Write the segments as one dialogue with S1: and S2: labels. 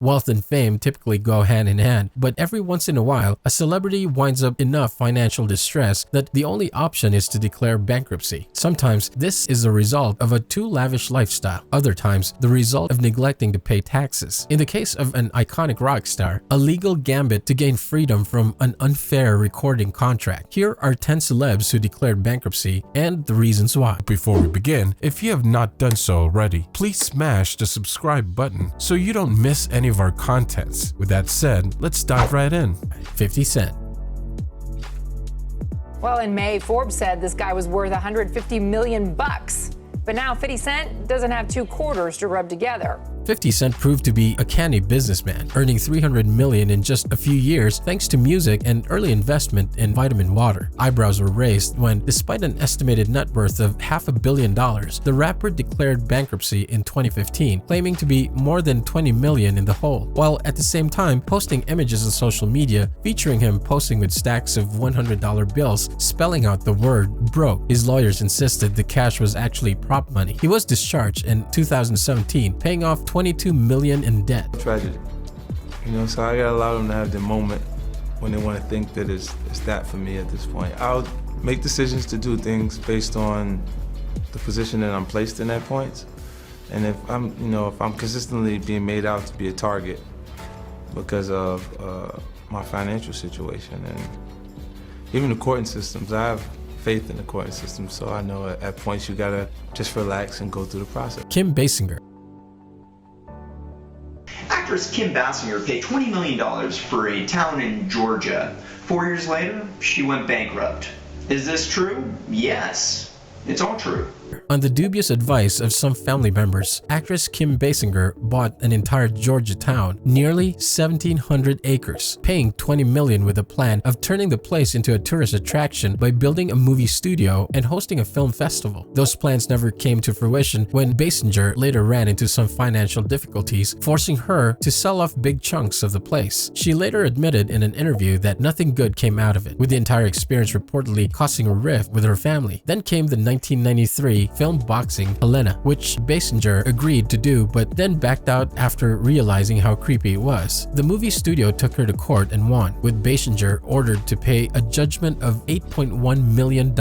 S1: Wealth and fame typically go hand in hand, but every once in a while, a celebrity winds up in enough financial distress that the only option is to declare bankruptcy. Sometimes this is a result of a too lavish lifestyle, other times the result of neglecting to pay taxes. In the case of an iconic rock star, a legal gambit to gain freedom from an unfair recording contract. Here are 10 celebs who declared bankruptcy and the reasons why.
S2: Before we begin, if you have not done so already, please smash the subscribe button so you don't miss any of our contents. With that said, let's dive right in.
S1: 50 Cent.
S3: Well, in May, Forbes said this guy was worth $150 million. But now 50 Cent doesn't have two quarters to rub together.
S1: 50 Cent proved to be a canny businessman, earning $300 million in just a few years thanks to music and early investment in vitamin water. Eyebrows were raised when, despite an estimated net worth of $500 million, the rapper declared bankruptcy in 2015, claiming to be more than $20 million in the hole, while at the same time posting images on social media featuring him posing with stacks of $100 bills, spelling out the word broke. His lawyers insisted the cash was actually prop money. He was discharged in 2017, paying off $22 million in debt.
S4: Tragedy. So I gotta allow them to have their moment when they want to think that it's that for me at this point. I'll make decisions to do things based on the position that I'm placed in at points. And if I'm consistently being made out to be a target because of my financial situation and even the courting systems, I have faith in the courting system, so I know at points you gotta just relax and go through the process.
S1: Kim Basinger.
S5: Actress Kim Basinger paid $20 million for a town in Georgia. 4 years later, she went bankrupt. Is this true? Yes, it's all true.
S1: On the dubious advice of some family members, actress Kim Basinger bought an entire Georgia town, nearly 1,700 acres, paying $20 million with a plan of turning the place into a tourist attraction by building a movie studio and hosting a film festival. Those plans never came to fruition when Basinger later ran into some financial difficulties, forcing her to sell off big chunks of the place. She later admitted in an interview that nothing good came out of it, with the entire experience reportedly causing a rift with her family. Then came the 1993 film Boxing Helena, which Basinger agreed to do but then backed out after realizing how creepy it was. The movie studio took her to court and won, with Basinger ordered to pay a judgment of $8.1 million.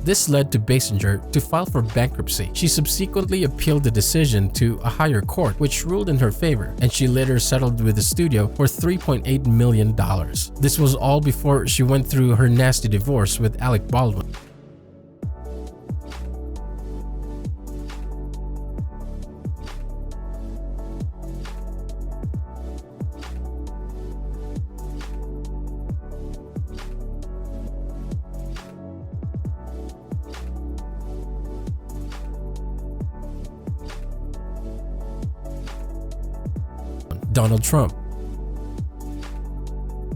S1: This led to Basinger to file for bankruptcy. She subsequently appealed the decision to a higher court, which ruled in her favor, and she later settled with the studio for $3.8 million. This was all before she went through her nasty divorce with Alec Baldwin. Donald Trump.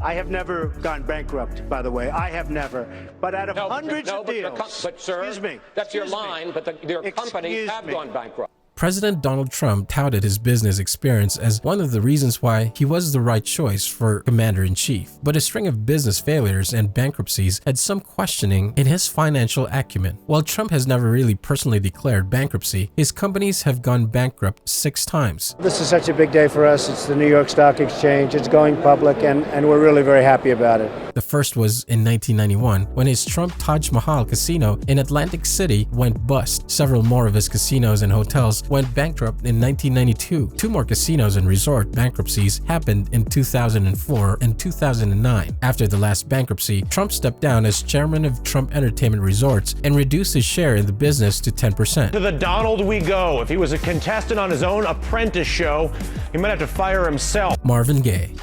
S6: I have never gone bankrupt, by the way. I have never. But out of hundreds of deals...
S7: But sir,
S6: excuse me.
S7: That's your line, but your companies have gone bankrupt.
S1: President Donald Trump touted his business experience as one of the reasons why he was the right choice for commander-in-chief. But a string of business failures and bankruptcies had some questioning in his financial acumen. While Trump has never really personally declared bankruptcy, his companies have gone bankrupt 6 times.
S6: This is such a big day for us. It's the New York Stock Exchange. It's going public, and we're really very happy about it.
S1: The first was in 1991, when his Trump Taj Mahal casino in Atlantic City went bust. Several more of his casinos and hotels went bankrupt in 1992. 2 more casinos and resort bankruptcies happened in 2004 and 2009. After the last bankruptcy, Trump stepped down as chairman of Trump Entertainment Resorts and reduced his share in the business to 10%.
S8: To the Donald we go. If he was a contestant on his own Apprentice show, he might have to fire himself.
S1: Marvin Gaye.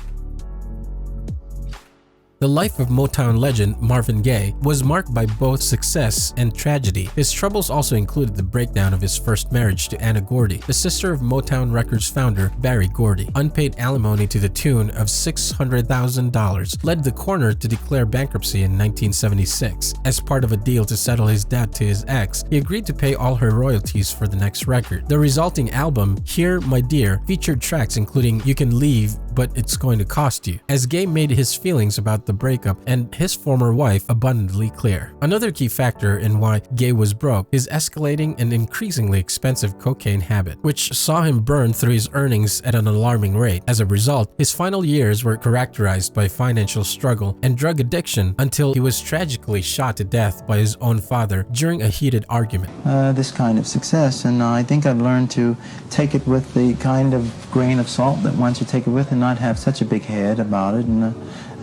S1: The life of Motown legend Marvin Gaye was marked by both success and tragedy. His troubles also included the breakdown of his first marriage to Anna Gordy, the sister of Motown Records founder Berry Gordy. Unpaid alimony to the tune of $600,000 led the Corner to declare bankruptcy in 1976. As part of a deal to settle his debt to his ex, he agreed to pay all her royalties for the next record. The resulting album, Here My Dear, featured tracks including You Can Leave but it's going to cost you, as Gay made his feelings about the breakup and his former wife abundantly clear. Another key factor in why Gay was broke is escalating and increasingly expensive cocaine habit, which saw him burn through his earnings at an alarming rate. As a result, his final years were characterized by financial struggle and drug addiction until he was tragically shot to death by his own father during a heated argument.
S9: This kind of success, and I think I've learned to take it with the kind of grain of salt that once you take it with and not have such a big head about it, and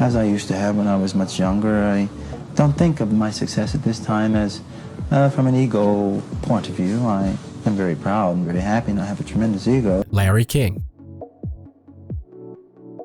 S9: as I used to have when I was much younger. I don't think of my success at this time as from an ego point of view. I am very proud and very happy, and I have a tremendous ego.
S1: Larry King.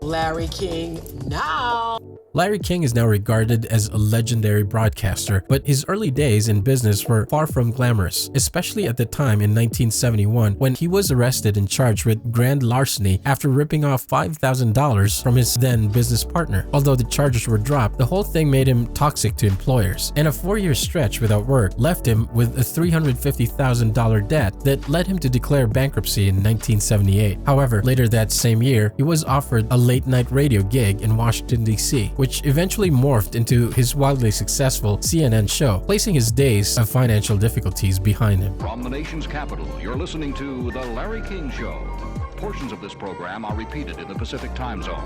S10: Larry King now.
S1: Larry King is now regarded as a legendary broadcaster, but his early days in business were far from glamorous, especially at the time in 1971 when he was arrested and charged with grand larceny after ripping off $5,000 from his then business partner. Although the charges were dropped, the whole thing made him toxic to employers, and a 4-year stretch without work left him with a $350,000 debt that led him to declare bankruptcy in 1978. However, later that same year, he was offered a late-night radio gig in Washington, D.C., which eventually morphed into his wildly successful CNN show, placing his days of financial difficulties behind him.
S11: From the nation's capital, you're listening to The Larry King Show. Portions of this program are repeated in the Pacific Time Zone.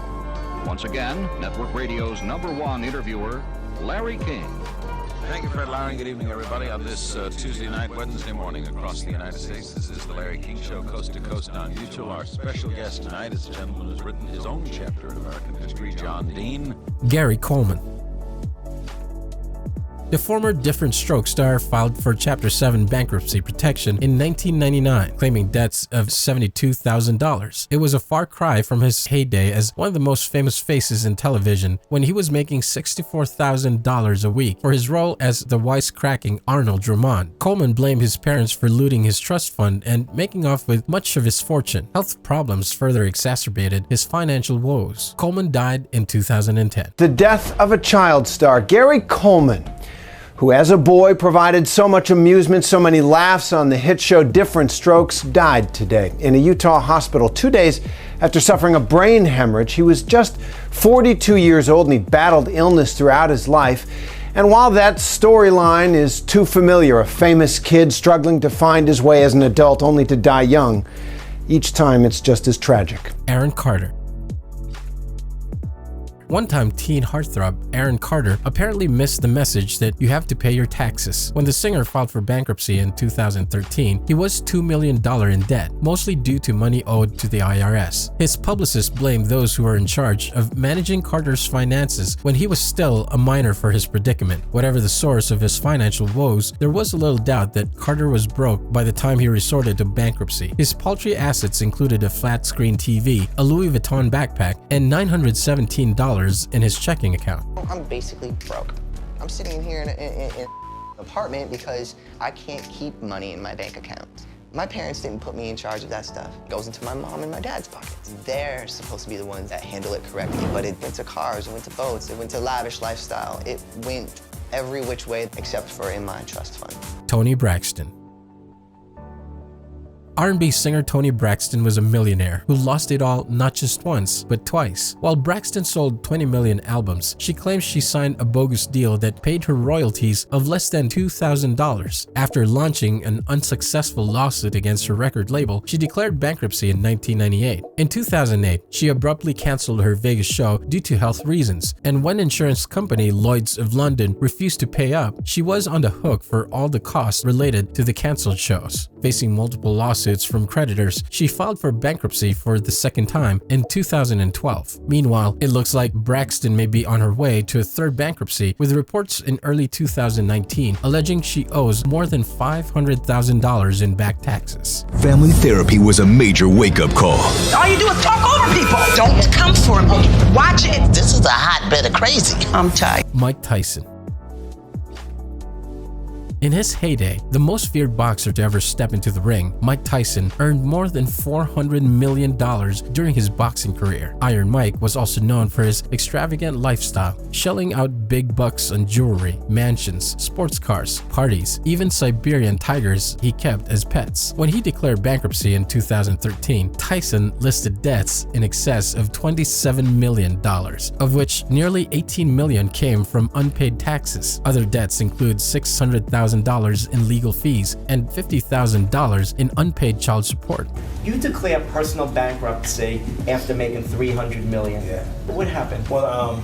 S11: Once again, Network Radio's #1 interviewer, Larry King.
S12: Thank you, Fred Larry. Good evening, everybody. On this Tuesday night, Wednesday morning across the United States, this is the Larry King Show, coast to coast on YouTube. Our special guest tonight is a gentleman who's written his own chapter in American history, John Dean.
S1: Gary Coleman. The former Different Strokes star filed for Chapter 7 bankruptcy protection in 1999, claiming debts of $72,000. It was a far cry from his heyday as one of the most famous faces in television, when he was making $64,000 a week for his role as the wisecracking Arnold Drummond. Coleman blamed his parents for looting his trust fund and making off with much of his fortune. Health problems further exacerbated his financial woes. Coleman died in 2010.
S13: The death of a child star, Gary Coleman, who as a boy provided so much amusement, so many laughs on the hit show Different Strokes, died today in a Utah hospital 2 days after suffering a brain hemorrhage. He was just 42 years old and he battled illness throughout his life. And while that storyline is too familiar, a famous kid struggling to find his way as an adult only to die young, each time it's just as tragic.
S1: Aaron Carter. One-time teen heartthrob Aaron Carter apparently missed the message that you have to pay your taxes. When the singer filed for bankruptcy in 2013, he was $2 million in debt, mostly due to money owed to the IRS. His publicist blamed those who were in charge of managing Carter's finances when he was still a minor for his predicament. Whatever the source of his financial woes, there was a little doubt that Carter was broke by the time he resorted to bankruptcy. His paltry assets included a flat-screen TV, a Louis Vuitton backpack, and $917 in his checking account.
S14: I'm basically broke. I'm sitting in here in an apartment because I can't keep money in my bank account. My parents didn't put me in charge of that stuff. It goes into my mom and my dad's pockets. They're supposed to be the ones that handle it correctly, but it went to cars, it went to boats, it went to lavish lifestyle. It went every which way except for in my trust fund.
S1: Toni Braxton. R&B singer Toni Braxton was a millionaire who lost it all not just once, but twice. While Braxton sold 20 million albums, she claims she signed a bogus deal that paid her royalties of less than $2,000. After launching an unsuccessful lawsuit against her record label, she declared bankruptcy in 1998. In 2008, she abruptly canceled her Vegas show due to health reasons, and when insurance company Lloyd's of London refused to pay up, she was on the hook for all the costs related to the cancelled shows. Facing multiple lawsuits from creditors, she filed for bankruptcy for the second time in 2012. Meanwhile, it looks like Braxton may be on her way to a third bankruptcy, with reports in early 2019 alleging she owes more than $500,000 in back taxes.
S15: Family therapy was a major wake-up call.
S10: All you do is talk over people. Don't come for me. Watch it.
S14: This is a hotbed of crazy. I'm tired.
S1: Mike Tyson. In his heyday, the most feared boxer to ever step into the ring, Mike Tyson, earned more than $400 million during his boxing career. Iron Mike was also known for his extravagant lifestyle, shelling out big bucks on jewelry, mansions, sports cars, parties, even Siberian tigers he kept as pets. When he declared bankruptcy in 2013, Tyson listed debts in excess of $27 million, of which nearly $18 million came from unpaid taxes. Other debts include $600,000 in legal fees and $50,000 in unpaid child support.
S16: You declare personal bankruptcy after making $300 million.
S17: Yeah.
S16: What happened?
S17: Well,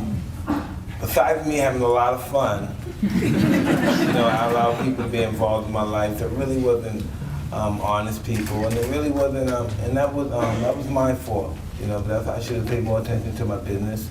S17: besides me having a lot of fun, I allowed people to be involved in my life that really wasn't honest people, and it really wasn't, and that was my fault. I should have paid more attention to my business.